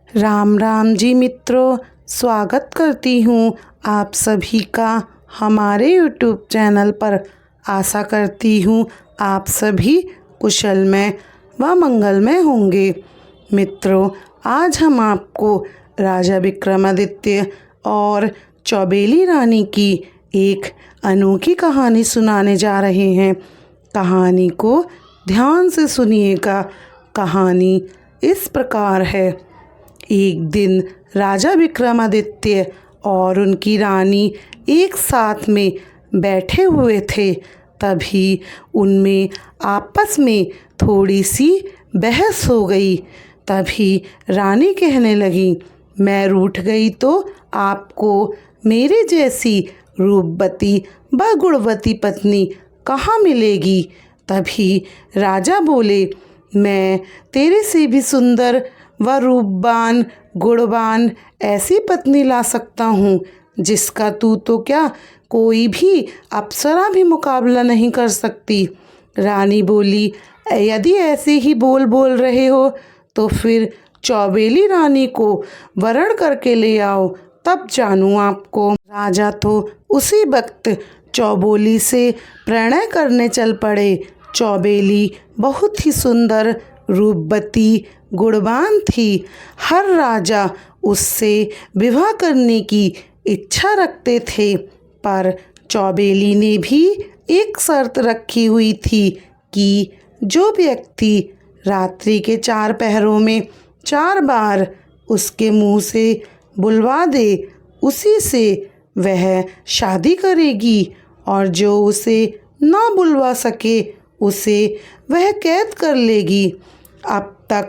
राम राम जी मित्रों, स्वागत करती हूँ आप सभी का हमारे YouTube चैनल पर। आशा करती हूँ आप सभी कुशलमय व मंगलमय होंगे। मित्रों, आज हम आपको राजा विक्रमादित्य और चौबेली रानी की एक अनोखी कहानी सुनाने जा रहे हैं। कहानी को ध्यान से सुनिएगा। कहानी इस प्रकार है। एक दिन राजा विक्रमादित्य और उनकी रानी एक साथ में बैठे हुए थे। तभी उनमें आपस में थोड़ी सी बहस हो गई। तभी रानी कहने लगी, मैं रूठ गई तो आपको मेरे जैसी रूपवती व गुणवती पत्नी कहाँ मिलेगी। तभी राजा बोले, मैं तेरे से भी सुंदर व रूपवान गुणवान ऐसी पत्नी ला सकता हूँ जिसका तू तो क्या कोई भी अप्सरा भी मुकाबला नहीं कर सकती। रानी बोली, यदि ऐसे ही बोल रहे हो तो फिर चौबेली रानी को वरण करके ले आओ, तब जानूँ आपको। राजा तो उसी वक्त चौबोली से प्रणय करने चल पड़े। चौबेली बहुत ही सुंदर रूपवती गुणवान थी। हर राजा उससे विवाह करने की इच्छा रखते थे, पर चौबेली ने भी एक शर्त रखी हुई थी कि जो व्यक्ति रात्रि के 4 पहरों में 4 बार उसके मुंह से बुलवा दे, उसी से वह शादी करेगी, और जो उसे ना बुलवा सके उसे वह कैद कर लेगी। अब तक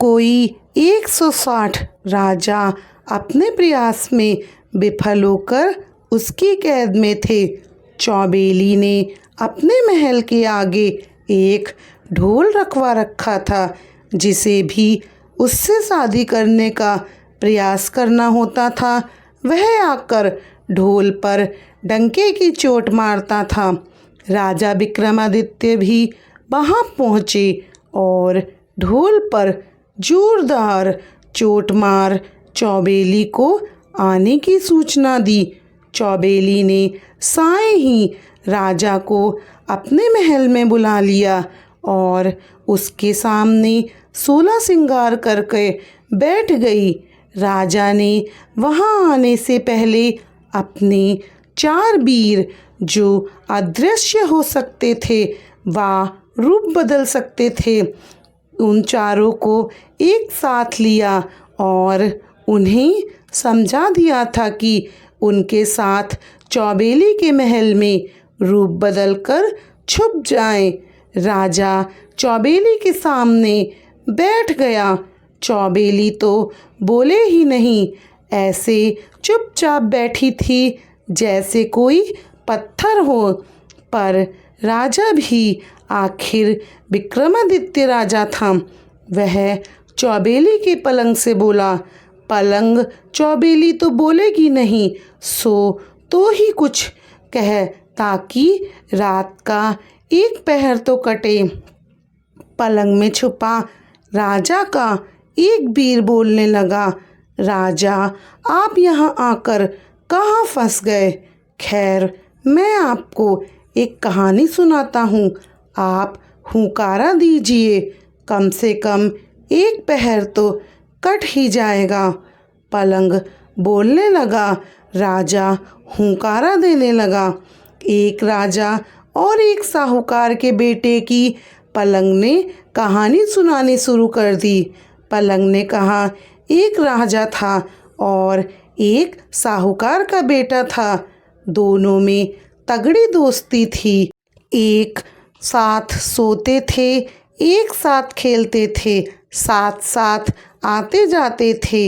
कोई 160 राजा अपने प्रयास में विफल होकर उसकी कैद में थे। चौबेली ने अपने महल के आगे एक ढोल रखवा रखा था। जिसे भी उससे शादी करने का प्रयास करना होता था, वह आकर ढोल पर डंके की चोट मारता था। राजा विक्रमादित्य भी वहाँ पहुँचे और ढोल पर जोरदार चोट मार चौबेली को आने की सूचना दी। चौबेली ने साए ही राजा को अपने महल में बुला लिया और उसके सामने 16 श्रृंगार करके बैठ गई। राजा ने वहां आने से पहले अपने 4 वीर, जो अदृश्य हो सकते थे व रूप बदल सकते थे, उन चारों को एक साथ लिया और उन्हें समझा दिया था कि उनके साथ चौबेली के महल में रूप बदलकर छुप जाएं। राजा चौबेली के सामने बैठ गया। चौबेली तो बोले ही नहीं, ऐसे चुपचाप बैठी थी जैसे कोई पत्थर हो। पर राजा भी आखिर विक्रमादित्य राजा था। वह चौबेली के पलंग से बोला, पलंग चौबेली तो बोलेगी नहीं, सो तो ही कुछ कह, ताकि रात का 1 पहर तो कटे। पलंग में छुपा राजा का एक वीर बोलने लगा, राजा आप यहाँ आकर कहाँ फंस गए। खैर, मैं आपको एक कहानी सुनाता हूँ, आप हुंकारा दीजिए, कम से कम 1 पहर तो कट ही जाएगा। पलंग बोलने लगा। राजा हुंकारा देने लगा। एक राजा और एक साहूकार के बेटे की पलंग ने कहानी सुनानी शुरू कर दी। पलंग ने कहा, एक राजा था और एक साहूकार का बेटा था। दोनों में तगड़ी दोस्ती थी। एक साथ सोते थे, एक साथ खेलते थे, साथ साथ आते जाते थे,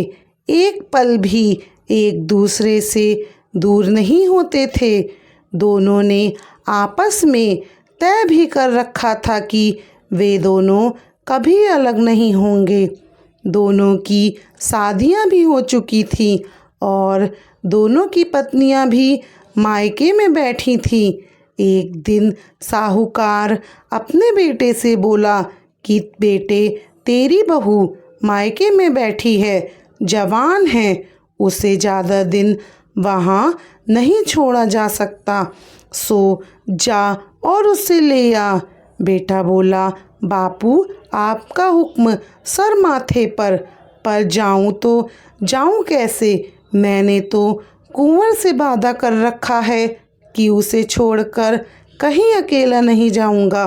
एक पल भी एक दूसरे से दूर नहीं होते थे। दोनों ने आपस में तय भी कर रखा था कि वे दोनों कभी अलग नहीं होंगे। दोनों की शादियां भी हो चुकी थीं और दोनों की पत्नियां भी मायके में बैठी थीं। एक दिन साहूकार अपने बेटे से बोला कि बेटे, तेरी बहू मायके में बैठी है, जवान है, उसे ज़्यादा दिन वहाँ नहीं छोड़ा जा सकता, सो जा और उसे ले आ। बेटा बोला, बापू आपका हुक्म सर माथे पर जाऊँ तो जाऊँ कैसे? मैंने तो कुंवर से वादा कर रखा है कि उसे छोड़कर कहीं अकेला नहीं जाऊंगा।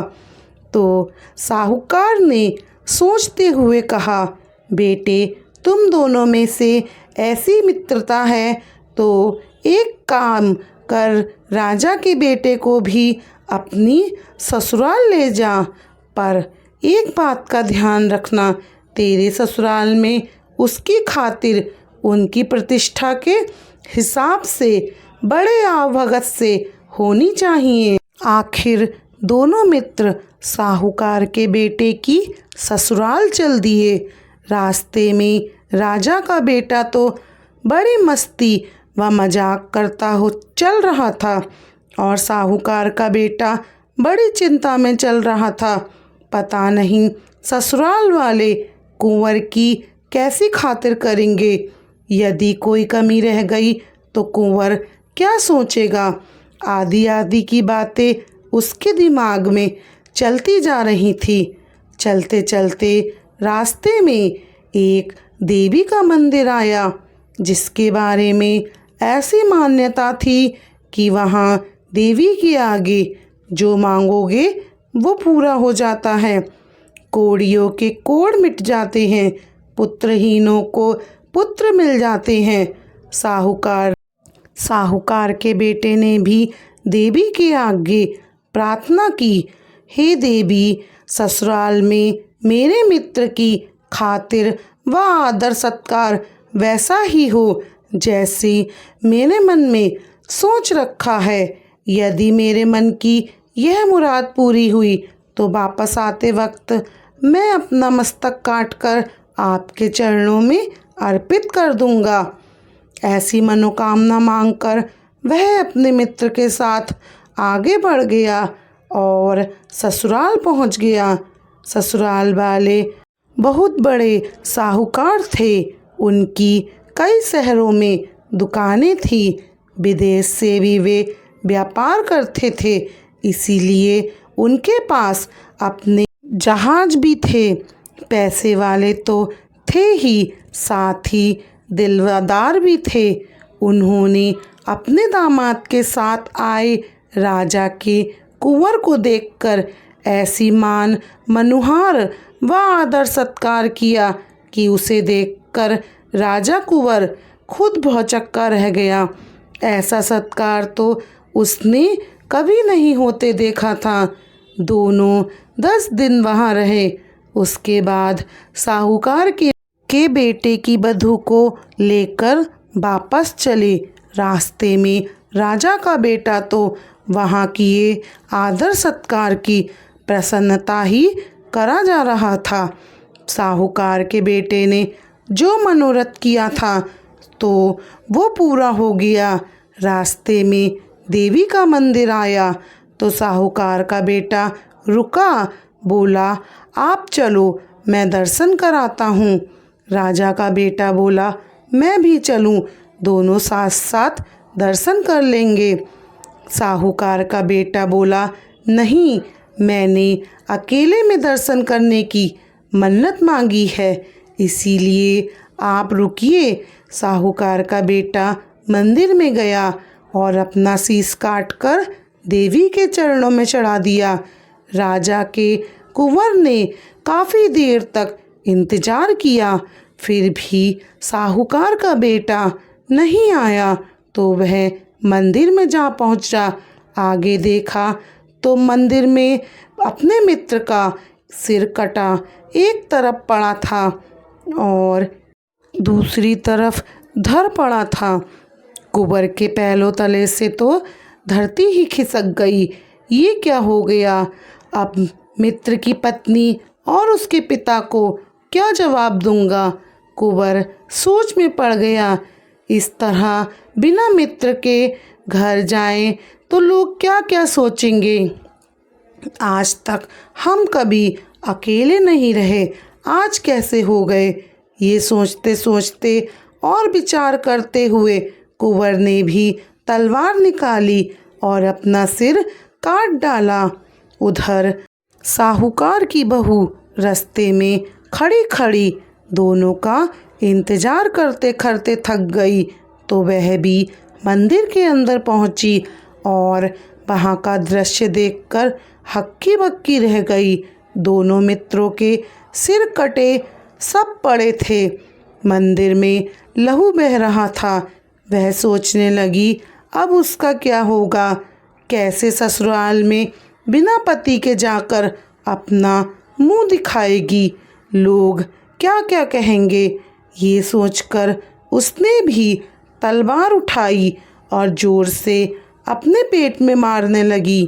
तो साहूकार ने सोचते हुए कहा, बेटे तुम दोनों में से ऐसी मित्रता है तो एक काम कर, राजा के बेटे को भी अपनी ससुराल ले जा, पर एक बात का ध्यान रखना, तेरे ससुराल में उसकी खातिर उनकी प्रतिष्ठा के हिसाब से बड़े आवभगत से होनी चाहिए। आखिर दोनों मित्र साहूकार के बेटे की ससुराल चल दिए। रास्ते में राजा का बेटा तो बड़ी मस्ती व मजाक करता हो चल रहा था और साहूकार का बेटा बड़ी चिंता में चल रहा था। पता नहीं ससुराल वाले कुंवर की कैसी खातिर करेंगे। यदि कोई कमी रह गई तो कुंवर क्या सोचेगा। आदि आदि की बातें उसके दिमाग में चलती जा रही थी। चलते चलते रास्ते में एक देवी का मंदिर आया, जिसके बारे में ऐसी मान्यता थी कि वहाँ देवी के आगे जो मांगोगे वो पूरा हो जाता है। कोढ़ियों के कोढ़ मिट जाते हैं, पुत्रहीनों को पुत्र मिल जाते हैं। साहूकार के बेटे ने भी देवी के आगे प्रार्थना की, हे देवी, ससुराल में मेरे मित्र की खातिर व आदर सत्कार वैसा ही हो जैसे मेरे मन में सोच रखा है। यदि मेरे मन की यह मुराद पूरी हुई तो वापस आते वक्त मैं अपना मस्तक काटकर आपके चरणों में अर्पित कर दूंगा। ऐसी मनोकामना मांगकर वह अपने मित्र के साथ आगे बढ़ गया और ससुराल पहुंच गया। ससुराल वाले बहुत बड़े साहूकार थे। उनकी कई शहरों में दुकानें थी। विदेश से भी वे व्यापार करते थे, इसीलिए उनके पास अपने जहाज भी थे। पैसे वाले तो थे ही, साथ ही दिलदार भी थे। उन्होंने अपने दामाद के साथ आए राजा के कुंवर को देखकर ऐसी मान मनुहार व आदर सत्कार किया कि उसे देखकर राजा कुंवर खुद भौचक्का रह गया। ऐसा सत्कार तो उसने कभी नहीं होते देखा था। दोनों 10 दिन वहाँ रहे। उसके बाद साहूकार के बेटे की बधू को लेकर वापस चले। रास्ते में राजा का बेटा तो वहाँ किए आदर सत्कार की प्रसन्नता ही करा जा रहा था। साहूकार के बेटे ने जो मनोरथ किया था तो वो पूरा हो गया। रास्ते में देवी का मंदिर आया तो साहूकार का बेटा रुका, बोला, आप चलो, मैं दर्शन कराता हूँ। राजा का बेटा बोला, मैं भी चलूँ, दोनों साथ साथ दर्शन कर लेंगे। साहूकार का बेटा बोला, नहीं, मैंने अकेले में दर्शन करने की मन्नत मांगी है, इसीलिए आप रुकिए। साहूकार का बेटा मंदिर में गया और अपना शीश काटकर देवी के चरणों में चढ़ा दिया। राजा के कुंवर ने काफ़ी देर तक इंतजार किया, फिर भी साहूकार का बेटा नहीं आया तो वह मंदिर में जा पहुंचा। आगे देखा तो मंदिर में अपने मित्र का सिर कटा एक तरफ पड़ा था और दूसरी तरफ धर पड़ा था। कुंवर के पैरों तले से तो धरती ही खिसक गई। ये क्या हो गया? अब मित्र की पत्नी और उसके पिता को क्या जवाब दूंगा? कुंवर सोच में पड़ गया। इस तरह बिना मित्र के घर जाएं तो लोग क्या क्या सोचेंगे। आज तक हम कभी अकेले नहीं रहे, आज कैसे हो गए? ये सोचते सोचते और विचार करते हुए कुंवर ने भी तलवार निकाली और अपना सिर काट डाला। उधर साहूकार की बहू रास्ते में खड़ी खड़ी दोनों का इंतजार करते करते थक गई, तो वह भी मंदिर के अंदर पहुंची और वहां का दृश्य देखकर हक्की बक्की रह गई। दोनों मित्रों के सिर कटे सब पड़े थे। मंदिर में लहू बह रहा था। वह सोचने लगी, अब उसका क्या होगा, कैसे ससुराल में बिना पति के जाकर अपना मुंह दिखाएगी, लोग क्या क्या कहेंगे। ये सोचकर उसने भी तलवार उठाई और ज़ोर से अपने पेट में मारने लगी।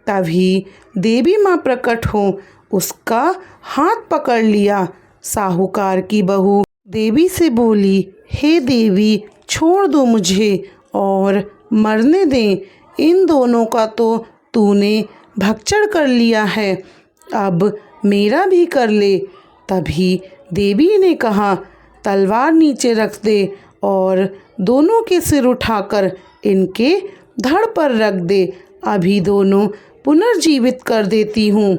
तभी देवी माँ प्रकट हो उसका हाथ पकड़ लिया। साहूकार की बहू देवी से बोली, हे देवी, छोड़ दो मुझे और मरने दें। इन दोनों का तो तूने भक्षण कर लिया है, अब मेरा भी कर ले। तभी देवी ने कहा, तलवार नीचे रख दे और दोनों के सिर उठाकर इनके धड़ पर रख दे, अभी दोनों पुनर्जीवित कर देती हूँ।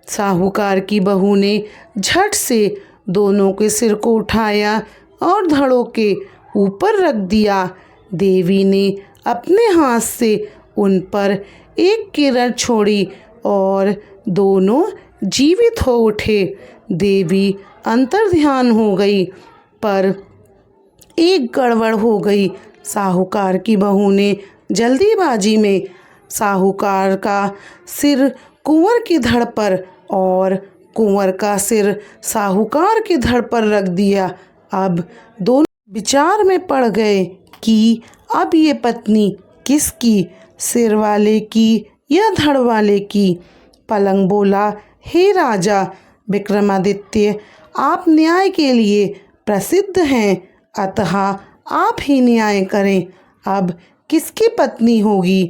साहूकार की बहू ने झट से दोनों के सिर को उठाया और धड़ों के ऊपर रख दिया। देवी ने अपने हाथ से उन पर एक किरण छोड़ी और दोनों जीवित हो उठे। देवी अंतर्ध्यान हो गई, पर एक गड़बड़ हो गई। साहूकार की बहू ने जल्दीबाजी में साहूकार का सिर कुंवर की धड़ पर और कुंवर का सिर साहूकार की धड़ पर रख दिया। अब दोनों विचार में पड़ गए कि अब ये पत्नी किसकी, सिर वाले की या धड़ वाले की। पलंग बोला, हे राजा विक्रमादित्य, आप न्याय के लिए प्रसिद्ध हैं, अतः आप ही न्याय करें। अब किसकी पत्नी होगी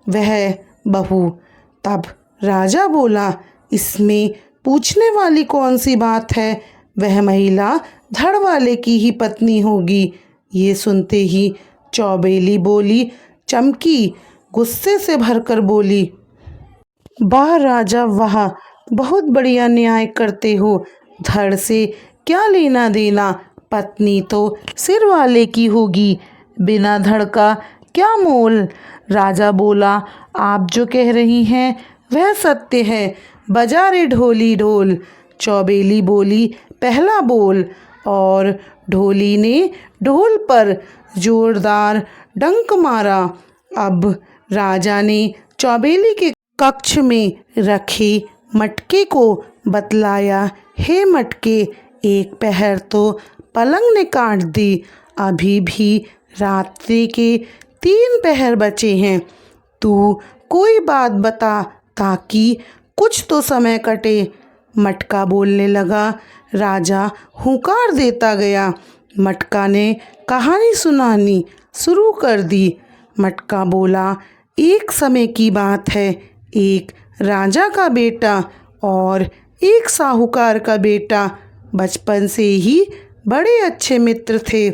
वह बहू? तब राजा बोला, इसमें पूछने वाली कौन सी बात है, वह महिला धड़ वाले की ही पत्नी होगी। ये सुनते ही चौबेली बोली, चमकी गुस्से से भरकर बोली, वाह राजा वाह, बहुत बढ़िया न्याय करते हो। धड़ से क्या लेना देना, पत्नी तो सिर वाले की होगी, बिना धड़ का क्या मोल। राजा बोला, आप जो कह रही हैं वह सत्य है, बजा रे ढोली ढोल। चौबेली बोली, पहला बोल, और ढोली ने ढोल पर जोरदार डंक मारा। अब राजा ने चौबेली के कक्ष में रखे मटके को बतलाया, हे मटके, एक पहर तो पलंग ने काट दी, अभी भी रात्रि के 3 पहर बचे हैं। तू कोई बात बता ताकि कुछ तो समय कटे। मटका बोलने लगा। राजा हुंकार देता गया। मटका ने कहानी सुनानी शुरू कर दी। मटका बोला, एक समय की बात है, एक राजा का बेटा और एक साहूकार का बेटा बचपन से ही बड़े अच्छे मित्र थे।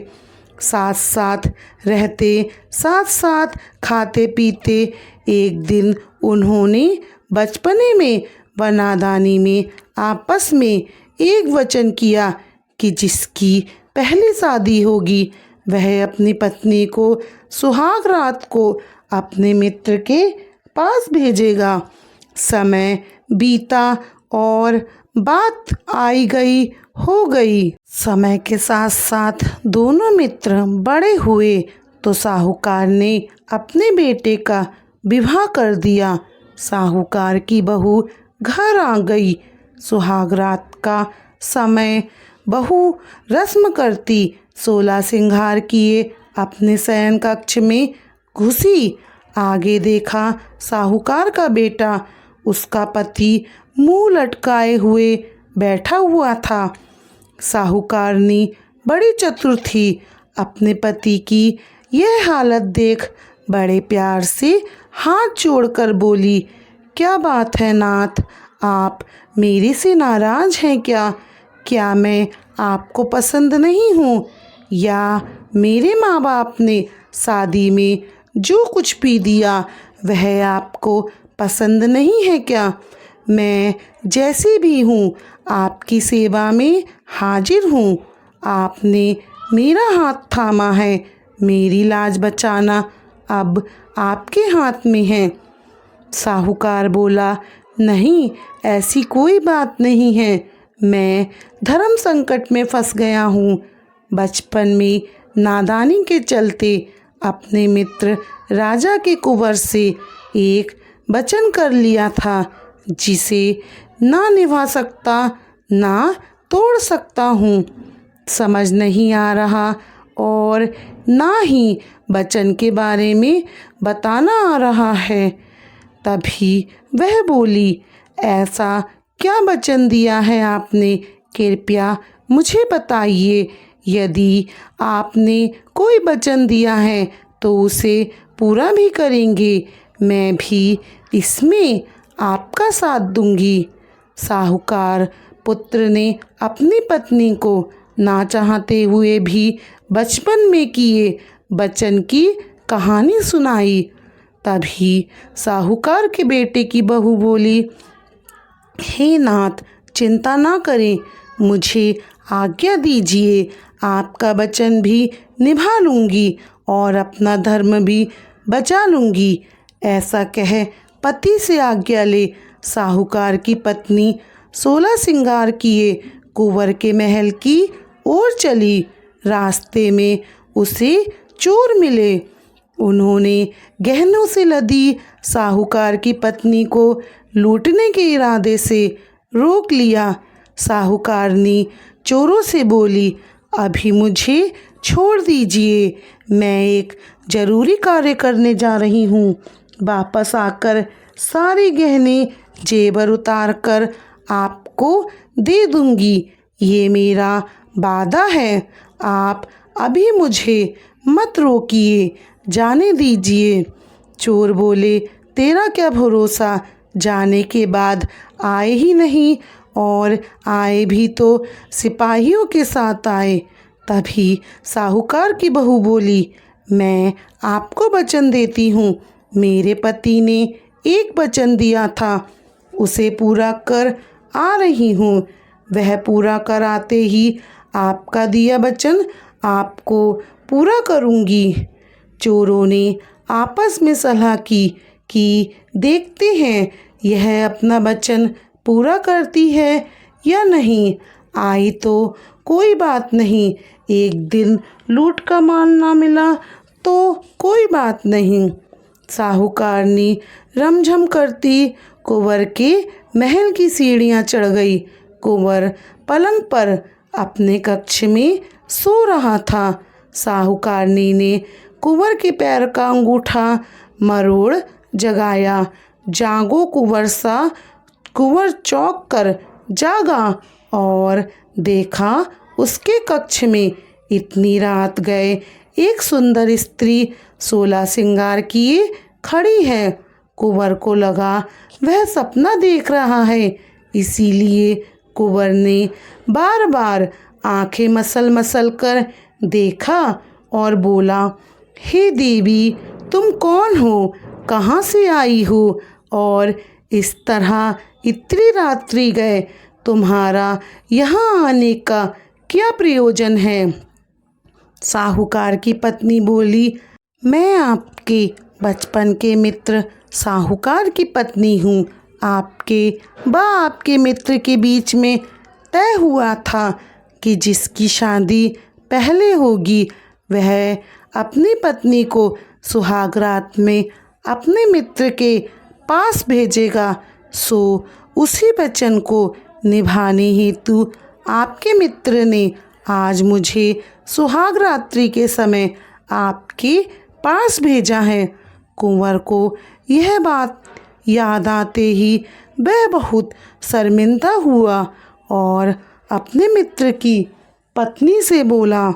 साथ साथ रहते, साथ साथ खाते पीते। एक दिन उन्होंने बचपने में व नादानी में आपस में एक वचन किया कि जिसकी पहली शादी होगी वह अपनी पत्नी को सुहाग रात को अपने मित्र के पास भेजेगा। समय बीता और बात आई गई हो गई। समय के साथ साथ दोनों मित्र बड़े हुए तो साहूकार ने अपने बेटे का विवाह कर दिया। साहूकार की बहू घर आ गई। सुहाग रात का समय बहू रस्म करती 16 सिंगार किए अपने शयन कक्ष में घुसी। आगे देखा साहूकार का बेटा, उसका पति मुंह लटकाए हुए बैठा हुआ था। साहूकारनी बड़ी चतुर थी। अपने पति की यह हालत देख बड़े प्यार से हाथ जोड़कर बोली, क्या बात है नाथ, आप मेरे से नाराज हैं क्या? क्या मैं आपको पसंद नहीं हूँ, या मेरे माँ बाप ने शादी में जो कुछ भी दिया वह आपको पसंद नहीं है क्या? मैं जैसी भी हूँ आपकी सेवा में हाजिर हूँ। आपने मेरा हाथ थामा है, मेरी लाज बचाना अब आपके हाथ में है। साहूकार बोला, नहीं, ऐसी कोई बात नहीं है। मैं धर्म संकट में फंस गया हूँ। बचपन में नादानी के चलते अपने मित्र राजा के कुंवर से एक वचन कर लिया था, जिसे ना निभा सकता ना तोड़ सकता हूँ। समझ नहीं आ रहा और ना ही वचन के बारे में बताना आ रहा है। तभी वह बोली, ऐसा क्या वचन दिया है आपने? कृपया मुझे बताइए। यदि आपने कोई वचन दिया है तो उसे पूरा भी करेंगे। मैं भी इसमें आपका साथ दूंगी। साहूकार पुत्र ने अपनी पत्नी को ना चाहते हुए भी बचपन में किए वचन की कहानी सुनाई। तभी साहूकार के बेटे की बहू बोली, हे नाथ, चिंता ना करें, मुझे आज्ञा दीजिए। आपका वचन भी निभा लूँगी और अपना धर्म भी बचा लूँगी। ऐसा कह पति से आज्ञा ले साहूकार की पत्नी 16 श्रृंगार किए कुंवर के महल की ओर चली। रास्ते में उसे चोर मिले। उन्होंने गहनों से लदी साहूकार की पत्नी को लूटने के इरादे से रोक लिया। साहूकारनी चोरों से बोली, अभी मुझे छोड़ दीजिए, मैं एक ज़रूरी कार्य करने जा रही हूँ। वापस आकर सारे गहने जेवर उतार कर आपको दे दूँगी, ये मेरा वादा है। आप अभी मुझे मत रोकिए, जाने दीजिए। चोर बोले, तेरा क्या भरोसा, जाने के बाद आए ही नहीं, और आए भी तो सिपाहियों के साथ आए। तभी साहूकार की बहू बोली, मैं आपको वचन देती हूँ, मेरे पति ने एक वचन दिया था, उसे पूरा कर आ रही हूँ। वह पूरा कराते ही आपका दिया वचन आपको पूरा करूँगी। चोरों ने आपस में सलाह की कि देखते हैं यह अपना वचन पूरा करती है या नहीं। आई तो कोई बात नहीं, एक दिन लूट का माल ना मिला तो कोई बात नहीं। साहूकारनी रमझम करती कुंवर के महल की सीढ़ियाँ चढ़ गई। कुंवर पलंग पर अपने कक्ष में सो रहा था। साहूकारनी ने कुंवर के पैर का अंगूठा मरोड़ जगाया। जागो कुंवर सा। कुंवर चौंक कर जागा और देखा उसके कक्ष में इतनी रात गए एक सुंदर स्त्री 16 श्रृंगार किए खड़ी है। कुंवर को लगा वह सपना देख रहा है, इसीलिए कुंवर ने बार बार आंखें मसल मसल कर देखा और बोला, हे देवी, तुम कौन हो, कहाँ से आई हो, और इस तरह इतनी रात्रि गए, तुम्हारा यहाँ आने का क्या प्रयोजन है? साहूकार की पत्नी बोली, मैं आपके बचपन के मित्र साहूकार की पत्नी हूँ। आपके मित्र के बीच में तय हुआ था कि जिसकी शादी पहले होगी वह अपनी पत्नी को सुहाग रात में अपने मित्र के पास भेजेगा। सो उसी वचन को निभाने हेतु आपके मित्र ने आज मुझे सुहाग रात्रि के समय आपके पास भेजा है। कुंवर को यह बात याद आते ही वह बहुत शर्मिंदा हुआ और अपने मित्र की पत्नी से बोला,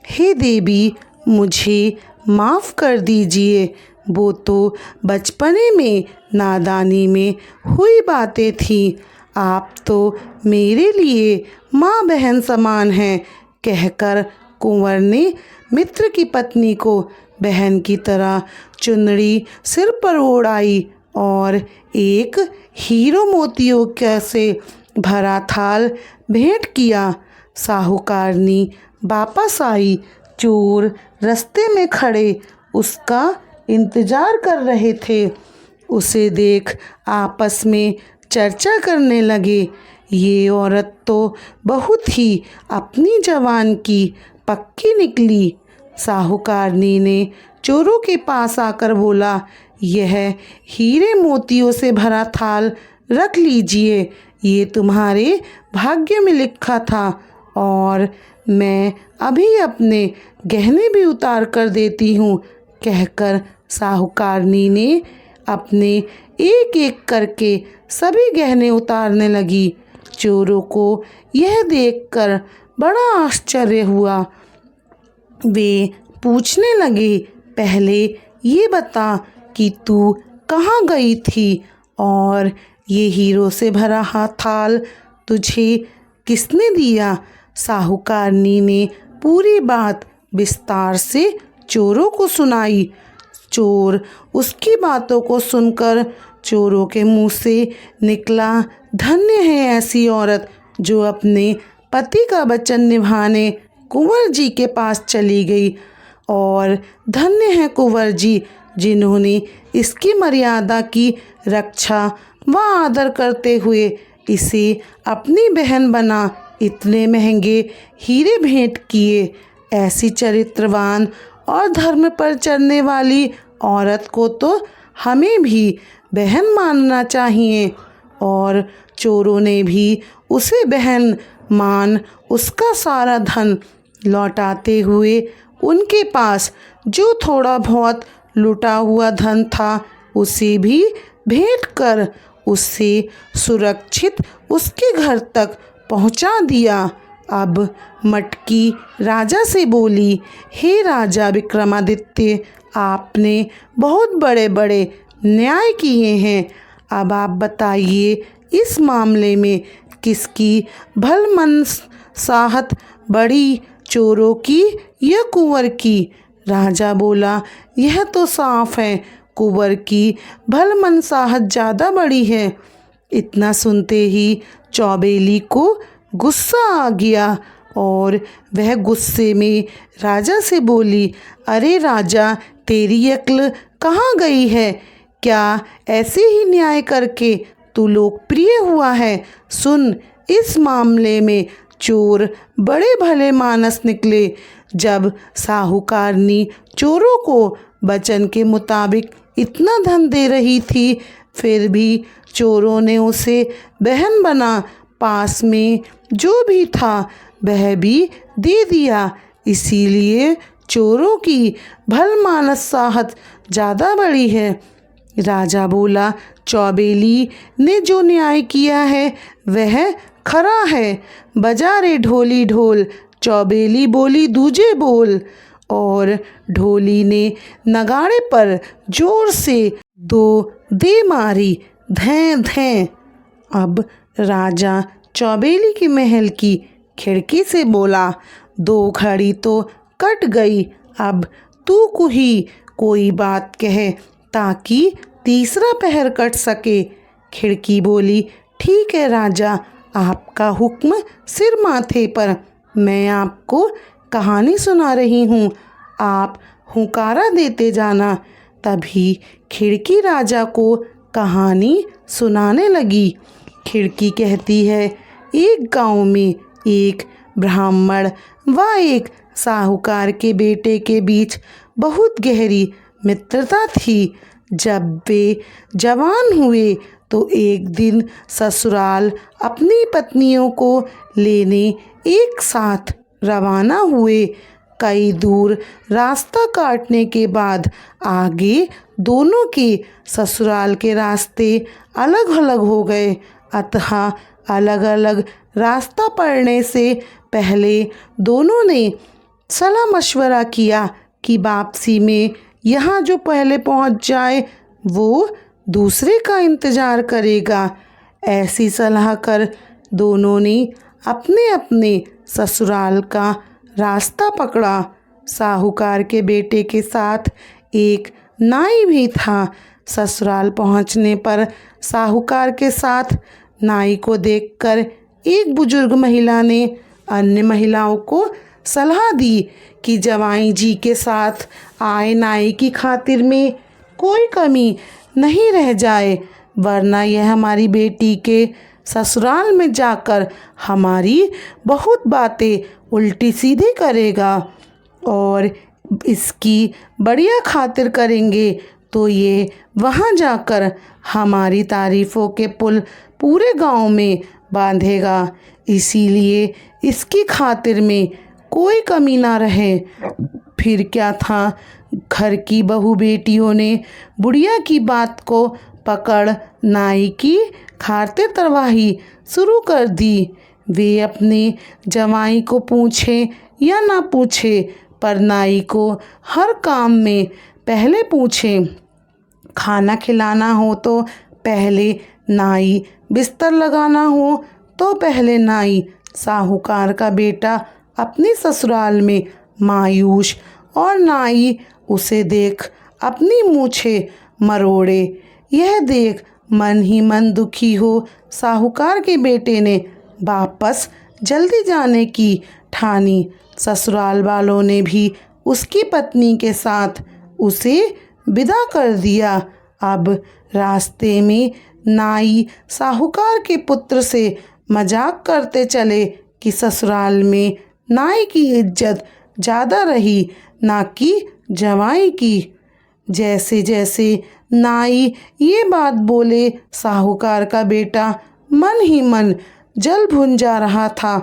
हे देवी, मुझे माफ़ कर दीजिए, वो तो बचपने में नादानी में हुई बातें थी। आप तो मेरे लिए माँ बहन समान हैं, कहकर कुंवर ने मित्र की पत्नी को बहन की तरह चुनरी सिर पर ओढ़ाई और एक हीरो मोतियों से भरा थाल भेंट किया। साहूकारनी वापस आई। चोर रास्ते में खड़े उसका इंतजार कर रहे थे। उसे देख आपस में चर्चा करने लगे, ये औरत तो बहुत ही अपनी जवान की पक्की निकली। साहूकारनी ने चोरों के पास आकर बोला, यह हीरे मोतियों से भरा थाल रख लीजिए, ये तुम्हारे भाग्य में लिखा था और मैं अभी अपने गहने भी उतार कर देती हूँ, कहकर साहूकारनी ने अपने एक एक करके सभी गहने उतारने लगी। चोरों को यह देखकर बड़ा आश्चर्य हुआ। वे पूछने लगे, पहले ये बता कि तू कहाँ गई थी और ये हीरो से भरा थाल तुझे किसने दिया? साहूकारनी ने पूरी बात विस्तार से चोरों को सुनाई। चोर उसकी बातों को सुनकर चोरों के मुंह से निकला, धन्य है ऐसी औरत जो अपने पति का वचन निभाने कुंवर जी के पास चली गई, और धन्य है कुंवर जी जिन्होंने इसकी मर्यादा की रक्षा व आदर करते हुए इसे अपनी बहन बना इतने महंगे हीरे भेंट किए। ऐसी चरित्रवान और धर्म पर चलने वाली औरत को तो हमें भी बहन मानना चाहिए। और चोरों ने भी उसे बहन मान उसका सारा धन लौटाते हुए उनके पास जो थोड़ा बहुत लुटा हुआ धन था उसे भी भेंट कर उससे सुरक्षित उसके घर तक पहुंचा दिया। अब मटकी राजा से बोली, हे राजा विक्रमादित्य, आपने बहुत बड़े बड़े न्याय किए हैं। अब आप बताइए इस मामले में किसकी भलमनसाहत बड़ी, चोरों की या कुंवर की? राजा बोला, यह तो साफ है, कुंवर की भलमनसाहत ज़्यादा बड़ी है। इतना सुनते ही चौबेली को गुस्सा आ गया और वह गुस्से में राजा से बोली, अरे राजा, तेरी अक्ल कहाँ गई है? क्या ऐसे ही न्याय करके तू लोकप्रिय हुआ है? सुन, इस मामले में चोर बड़े भले मानस निकले। जब साहूकारनी चोरों को वचन के मुताबिक इतना धन दे रही थी, फिर भी चोरों ने उसे बहन बना पास में जो भी था वह भी दे दिया। इसीलिए चोरों की भलमानसाहत ज़्यादा बड़ी है। राजा बोला, चौबेली ने जो न्याय किया है वह खरा है। बजा रे ढोली ढोल, चौबेली बोली दूजे बोल। और ढोली ने नगाड़े पर जोर से दो दे मारी, धैं धैं। अब राजा चौबेली के महल की खिड़की से बोला, दो घड़ी तो कट गई, अब तू को ही कोई बात कहे ताकि तीसरा पहर कट सके। खिड़की बोली, ठीक है राजा, आपका हुक्म सिर माथे पर। मैं आपको कहानी सुना रही हूँ, आप हुंकारा देते जाना। तभी खिड़की राजा को कहानी सुनाने लगी। खिड़की कहती है, एक गांव में एक ब्राह्मण व एक साहूकार के बेटे के बीच बहुत गहरी मित्रता थी। जब वे जवान हुए तो एक दिन ससुराल अपनी पत्नियों को लेने एक साथ रवाना हुए। कई दूर रास्ता काटने के बाद आगे दोनों के ससुराल के रास्ते अलग अलग हो गए। अतः अलग अलग रास्ता पड़ने से पहले दोनों ने सलाह मशवरा किया कि वापसी में यहाँ जो पहले पहुँच जाए वो दूसरे का इंतज़ार करेगा। ऐसी सलाह कर दोनों ने अपने अपने ससुराल का रास्ता पकड़ा। साहूकार के बेटे के साथ एक नाई भी था। ससुराल पहुंचने पर साहूकार के साथ नाई को देखकर एक बुजुर्ग महिला ने अन्य महिलाओं को सलाह दी कि जवाई जी के साथ आए नाई की खातिर में कोई कमी नहीं रह जाए, वरना यह हमारी बेटी के ससुराल में जाकर हमारी बहुत बातें उल्टी सीधी करेगा और इसकी बढ़िया खातिर करेंगे तो ये वहाँ जाकर हमारी तारीफ़ों के पुल पूरे गांव में बांधेगा। इसीलिए इसकी खातिर में कोई कमी ना रहे। फिर क्या था, घर की बहू बेटियों ने बुढ़िया की बात को पकड़ नाई की खातिर तरवाही शुरू कर दी। वे अपने जवाई को पूछे या ना पूछे, पर नाई को हर काम में पहले पूछे। खाना खिलाना हो तो पहले नाई, बिस्तर लगाना हो तो पहले नाई। साहूकार का बेटा अपने ससुराल में मायूस और नाई उसे देख अपनी मूछें मरोड़े। यह देख मन ही मन दुखी हो साहूकार के बेटे ने वापस जल्दी जाने की ठानी। ससुराल वालों ने भी उसकी पत्नी के साथ उसे विदा कर दिया। अब रास्ते में नाई साहूकार के पुत्र से मजाक करते चले कि ससुराल में नाई की इज्जत ज़्यादा रही ना कि जवाई की। जैसे जैसे नाई ये बात बोले, साहूकार का बेटा मन ही मन जल भुन जा रहा था,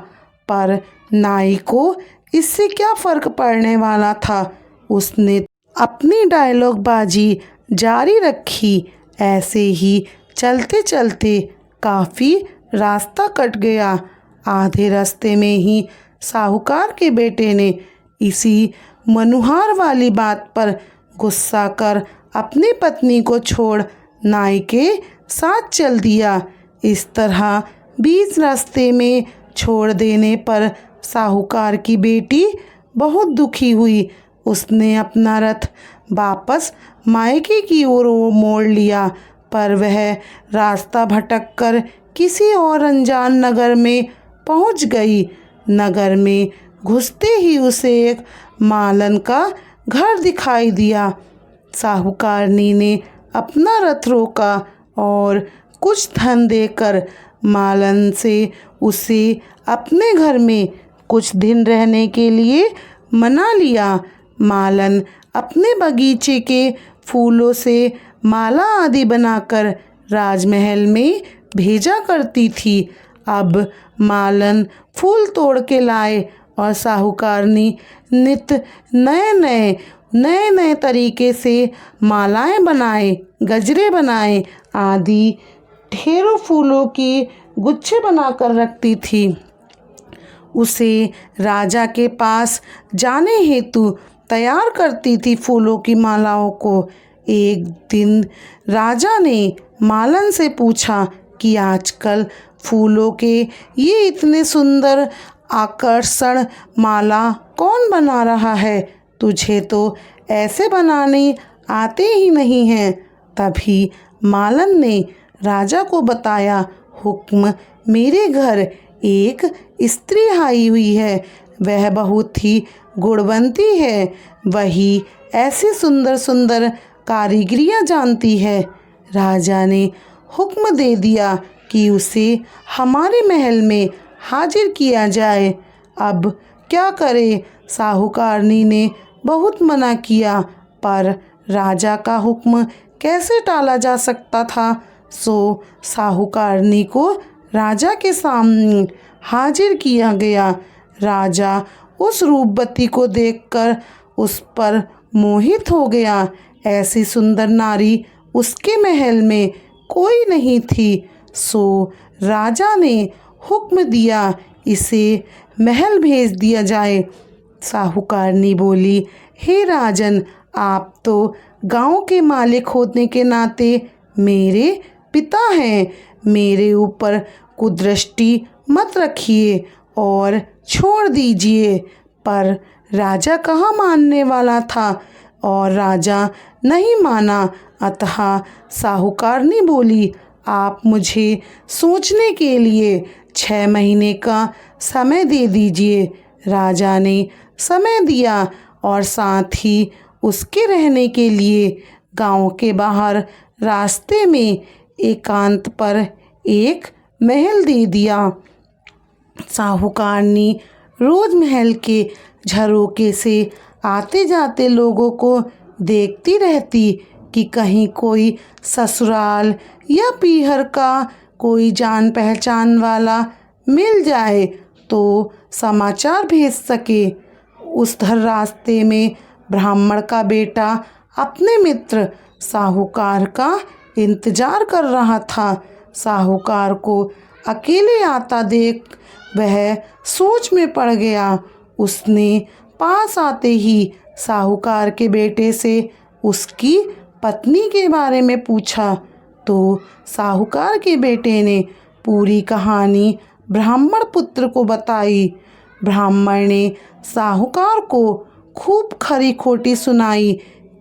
पर नाई को इससे क्या फ़र्क पड़ने वाला था। उसने अपनी डायलॉग बाजी जारी रखी। ऐसे ही चलते चलते काफ़ी रास्ता कट गया। आधे रास्ते में ही साहूकार के बेटे ने इसी मनुहार वाली बात पर गुस्सा कर अपनी पत्नी को छोड़ नाई के साथ चल दिया। इस तरह बीच रास्ते में छोड़ देने पर साहूकार की बेटी बहुत दुखी हुई। उसने अपना रथ वापस मायके की ओर मोड़ लिया, पर वह रास्ता भटक कर किसी और अनजान नगर में पहुंच गई। नगर में घुसते ही उसे एक मालन का घर दिखाई दिया। साहूकारनी ने अपना रथ रोका और कुछ धन देकर मालन से उसे अपने घर में कुछ दिन रहने के लिए मना लिया। मालन अपने बगीचे के फूलों से माला आदि बनाकर राजमहल में भेजा करती थी। अब मालन फूल तोड़ के लाए और साहूकारनी नित्य नए नए तरीके से मालाएं बनाए, गजरे बनाए आदि ढेरों फूलों की गुच्छे बनाकर रखती थी। उसे राजा के पास जाने हेतु तैयार करती थी फूलों की मालाओं को। एक दिन राजा ने मालन से पूछा कि आजकल फूलों के ये इतने सुंदर आकर्षण माला कौन बना रहा है? तुझे तो ऐसे बनाने आते ही नहीं हैं। तभी मालन ने राजा को बताया, हुक्म, मेरे घर एक स्त्री आई हुई है। वह बहुत ही गुणवंती है। वही ऐसी सुंदर सुंदर कारीगरियाँ जानती है। राजा ने हुक्म दे दिया कि उसे हमारे महल में हाजिर किया जाए। अब क्या करे? साहूकारनी ने बहुत मना किया, पर राजा का हुक्म कैसे टाला जा सकता था। सो साहूकारनी को राजा के सामने हाजिर किया गया। राजा उस रूपवती को देखकर उस पर मोहित हो गया। ऐसी सुंदर नारी उसके महल में कोई नहीं थी। सो राजा ने हुक्म दिया, इसे महल भेज दिया जाए। साहूकारनी बोली, हे राजन, आप तो गांव के मालिक होने के नाते मेरे पिता हैं। मेरे ऊपर कुदृष्टि मत रखिए और छोड़ दीजिए। पर राजा कहाँ मानने वाला था और राजा नहीं माना। अतः साहूकारनी बोली, आप मुझे सोचने के लिए 6 महीने का समय दे दीजिए। राजा ने समय दिया और साथ ही उसके रहने के लिए गांव के बाहर रास्ते में एकांत पर एक महल दे दिया। साहूकारनी रोज महल के झरोखे से आते जाते लोगों को देखती रहती कि कहीं कोई ससुराल या पीहर का कोई जान पहचान वाला मिल जाए तो समाचार भेज सके। उस धर रास्ते में ब्राह्मण का बेटा अपने मित्र साहूकार का इंतजार कर रहा था। साहूकार को अकेले आता देख वह सोच में पड़ गया। उसने पास आते ही साहूकार के बेटे से उसकी पत्नी के बारे में पूछा तो साहूकार के बेटे ने पूरी कहानी ब्राह्मण पुत्र को बताई। ब्राह्मण ने साहूकार को खूब खरी खोटी सुनाई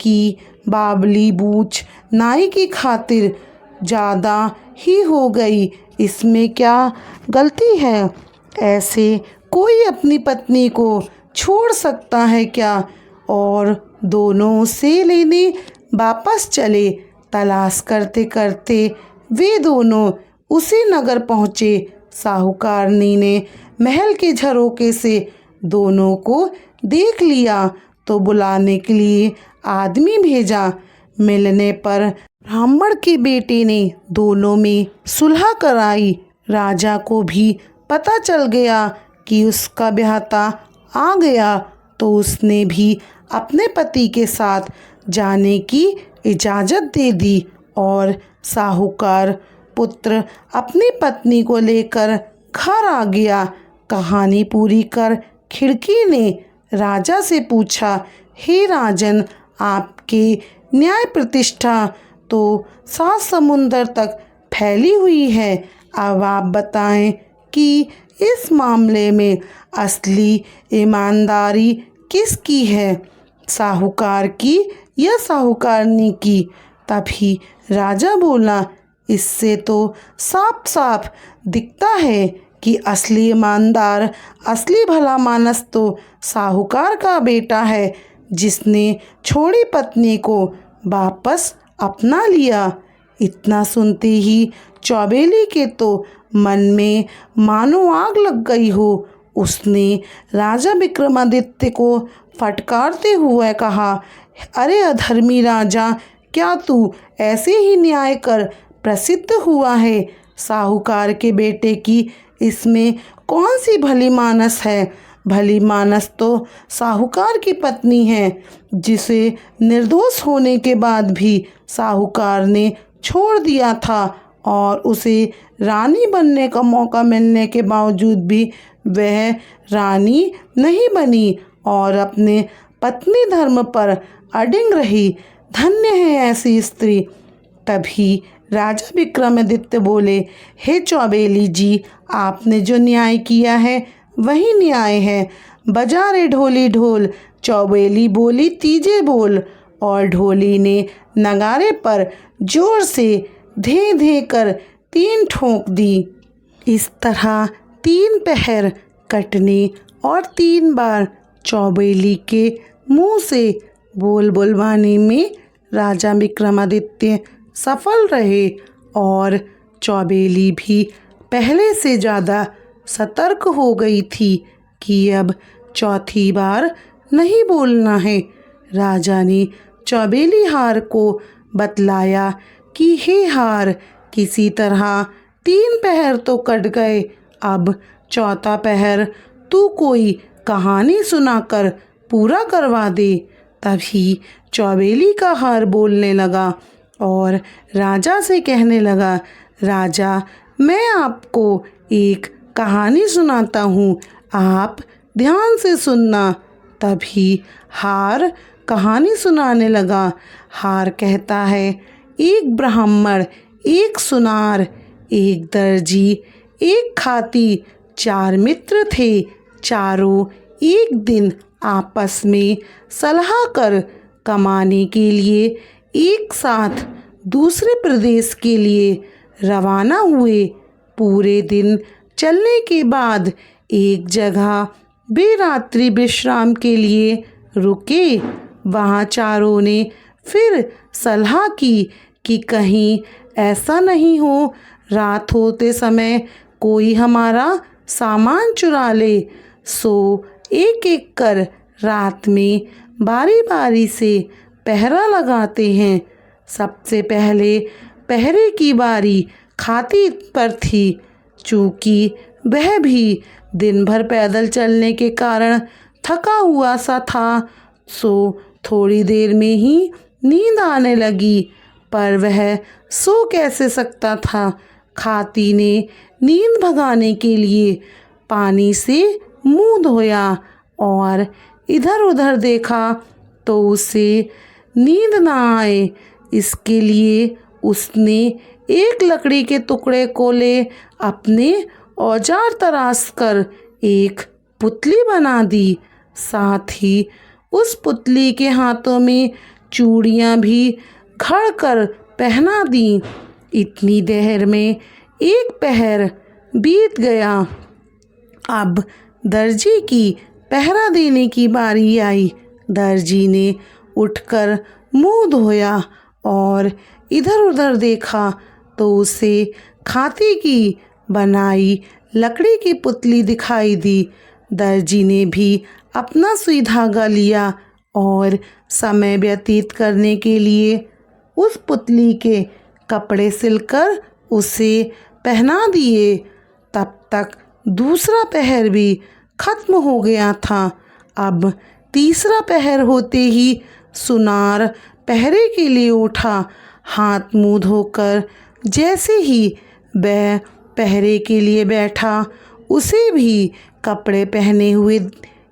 कि बाबली बूझ नाई की खातिर ज़्यादा ही हो गई, इसमें क्या गलती है? ऐसे कोई अपनी पत्नी को छोड़ सकता है क्या? और दोनों से लेने वापस चले। तलाश करते करते वे दोनों उसी नगर पहुँचे। साहूकारनी ने महल के झरोखे से दोनों को देख लिया तो बुलाने के लिए आदमी भेजा। मिलने पर ब्राह्मण के बेटे ने दोनों में सुलह कराई। राजा को भी पता चल गया कि उसका ब्याहता आ गया तो उसने भी अपने पति के साथ जाने की इजाज़त दे दी और साहूकार पुत्र अपनी पत्नी को लेकर घर आ गया। कहानी पूरी कर खिड़की ने राजा से पूछा, हे राजन, आपके न्याय प्रतिष्ठा तो 7 समुंदर तक फैली हुई है। अब आप बताएं कि इस मामले में असली ईमानदारी किसकी है, साहूकार की या साहूकारनी की? तभी राजा बोला, इससे तो साफ साफ दिखता है कि असली ईमानदार, असली भला मानस तो साहूकार का बेटा है, जिसने छोड़ी पत्नी को वापस अपना लिया। इतना सुनते ही चौबेली के तो मन में मानो आग लग गई हो। उसने राजा विक्रमादित्य को फटकारते हुए कहा, अरे अधर्मी राजा, क्या तू ऐसे ही न्याय कर प्रसिद्ध हुआ है? साहूकार के बेटे की इसमें कौन सी भली मानस है? भली मानस तो साहूकार की पत्नी है, जिसे निर्दोष होने के बाद भी साहूकार ने छोड़ दिया था और उसे रानी बनने का मौका मिलने के बावजूद भी वह रानी नहीं बनी और अपने पत्नी धर्म पर अडिग रही। धन्य है ऐसी स्त्री। तभी राजा विक्रमादित्य बोले, हे चौबेली जी, आपने जो न्याय किया है वही न्याय है। बजा रे ढोली ढोल। चौबेली बोली, तीजे बोल। और ढोली ने नगारे पर जोर से धे धे कर 3 ठोंक दी। इस तरह 3 पहर कटने और 3 बार चौबेली के मुंह से बोल बुलवाने में राजा विक्रमादित्य सफल रहे और चौबेली भी पहले से ज़्यादा सतर्क हो गई थी कि अब चौथी बार नहीं बोलना है। राजा ने चौबेली हार को बतलाया कि हे हार, किसी तरह 3 पहर तो कट गए, अब चौथा पहर तू कोई कहानी सुनाकर पूरा करवा दे। तभी चौबेली का हार बोलने लगा और राजा से कहने लगा, राजा, मैं आपको एक कहानी सुनाता हूँ, आप ध्यान से सुनना। तभी हार कहानी सुनाने लगा। हार कहता है, एक ब्राह्मण, एक सुनार, एक दर्जी, एक खाती, 4 मित्र थे। चारों एक दिन आपस में सलाह कर कमाने के लिए एक साथ दूसरे प्रदेश के लिए रवाना हुए। पूरे दिन चलने के बाद एक जगह वे रात्रि विश्राम के लिए रुके। वहाँ चारों ने फिर सलाह की कि कहीं ऐसा नहीं हो रात होते समय कोई हमारा सामान चुरा ले। सो एक एक कर रात में बारी बारी से पहरा लगाते हैं। सबसे पहले पहरे की बारी खाती पर थी। चूँकि वह भी दिन भर पैदल चलने के कारण थका हुआ सा था, सो थोड़ी देर में ही नींद आने लगी। पर वह सो कैसे सकता था। खाती ने नींद भगाने के लिए पानी से मुंह धोया और इधर उधर देखा तो उसे नींद ना आए। इसके लिए उसने एक लकड़ी के टुकड़े को ले अपने औजार तराश कर एक पुतली बना दी। साथ ही उस पुतली के हाथों में चूड़ियाँ भी घड़ कर पहना दी। इतनी देर में एक पहर बीत गया। अब दर्जी की पहरा देने की बारी आई। दर्जी ने उठकर मुंह धोया और इधर उधर देखा तो उसे खाती की बनाई लकड़ी की पुतली दिखाई दी। दर्जी ने भी अपना सुई धागा लिया और समय व्यतीत करने के लिए उस पुतली के कपड़े सिलकर उसे पहना दिए। तब तक दूसरा पहर भी खत्म हो गया था। अब तीसरा पहर होते ही सुनार पहरे के लिए उठा। हाथ मुंह धोकर जैसे ही वह पहरे के लिए बैठा, उसे भी कपड़े पहने हुए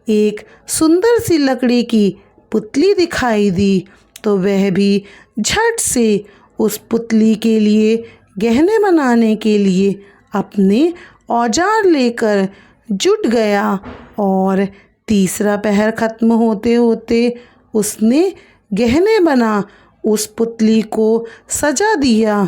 एक सुंदर सी लकड़ी की पुतली दिखाई दी। तो वह भी झट से उस पुतली के लिए गहने बनाने के लिए अपने औजार लेकर जुट गया। और तीसरा पहर खत्म होते होते उसने गहने बना उस पुतली को सजा दिया।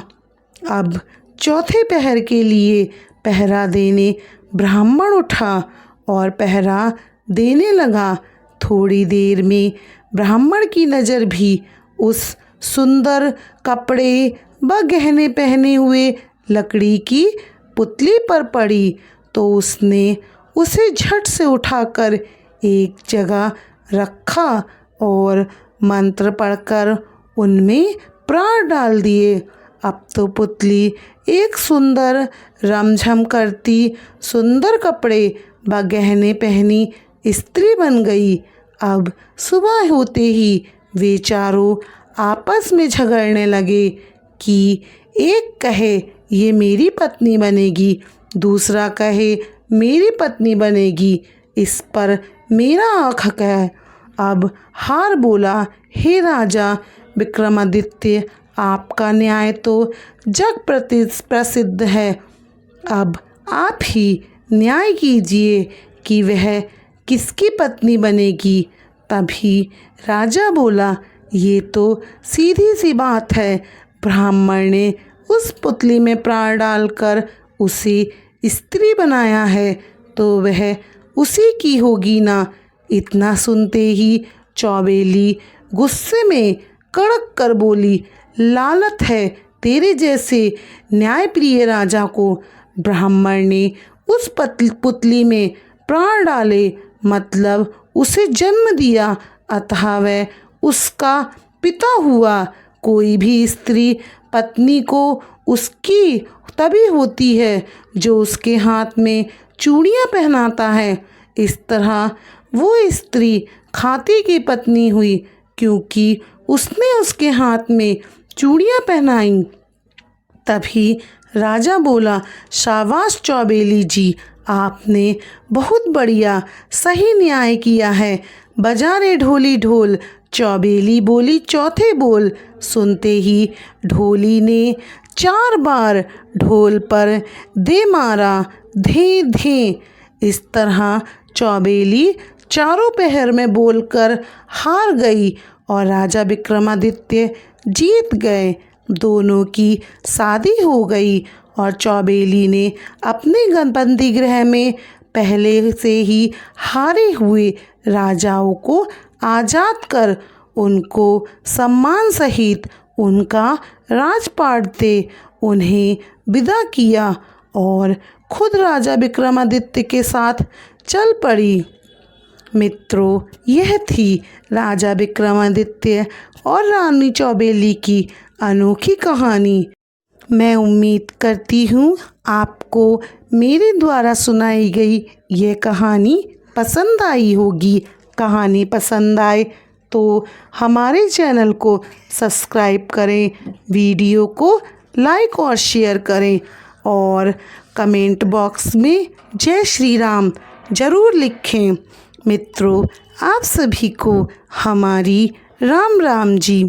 अब चौथे पहर के लिए पहरा देने ब्राह्मण उठा और पहरा देने लगा। थोड़ी देर में ब्राह्मण की नज़र भी उस सुंदर कपड़े व गहने पहने हुए लकड़ी की पुतली पर पड़ी। तो उसने उसे झट से उठाकर एक जगह रखा और मंत्र पढ़कर उनमें प्राण डाल दिए। अब तो पुतली एक सुंदर रमझम करती सुंदर कपड़े व गहने पहनी स्त्री बन गई। अब सुबह होते ही वे चारों आपस में झगड़ने लगे कि एक कहे ये मेरी पत्नी बनेगी, दूसरा कहे मेरी पत्नी बनेगी, इस पर मेरा हक है। अब हार बोला, हे राजा विक्रमादित्य, आपका न्याय तो जग प्रसिद्ध है। अब आप ही न्याय कीजिए कि वह किसकी पत्नी बनेगी। तभी राजा बोला, ये तो सीधी सी बात है। ब्राह्मण ने उस पुतली में प्राण डालकर उसे स्त्री बनाया है तो वह उसी की होगी ना। इतना सुनते ही चौबेली गुस्से में कड़क कर बोली, लालत है तेरे जैसे न्यायप्रिय राजा को। ब्राह्मण ने उस पुतली में प्राण डाले, मतलब उसे जन्म दिया, अतः वह उसका पिता हुआ। कोई भी स्त्री पत्नी को उसकी तभी होती है जो उसके हाथ में चूड़ियाँ पहनाता है। इस तरह वो स्त्री खाती की पत्नी हुई क्योंकि उसने उसके हाथ में चूड़ियाँ पहनाई। तभी राजा बोला, शाबाश चौबेली जी, आपने बहुत बढ़िया सही न्याय किया है। बजा रे ढोली ढोल। चौबेली बोली चौथे बोल। सुनते ही ढोली ने 4 बार ढोल पर दे मारा धे धे। इस तरह चौबेली चारों पहर में बोलकर हार गई और राजा विक्रमादित्य जीत गए। दोनों की शादी हो गई और चौबेली ने अपने बंदी गृह में पहले से ही हारे हुए राजाओं को आज़ाद कर उनको सम्मान सहित उनका राजपाट दे उन्हें विदा किया और खुद राजा विक्रमादित्य के साथ चल पड़ी। मित्रों, यह थी राजा विक्रमादित्य और रानी चौबेली की अनोखी कहानी। मैं उम्मीद करती हूँ आपको मेरे द्वारा सुनाई गई ये कहानी पसंद आई होगी। कहानी पसंद आए तो हमारे चैनल को सब्सक्राइब करें, वीडियो को लाइक और शेयर करें और कमेंट बॉक्स में जय श्री राम ज़रूर लिखें। मित्रों, आप सभी को हमारी राम राम जी।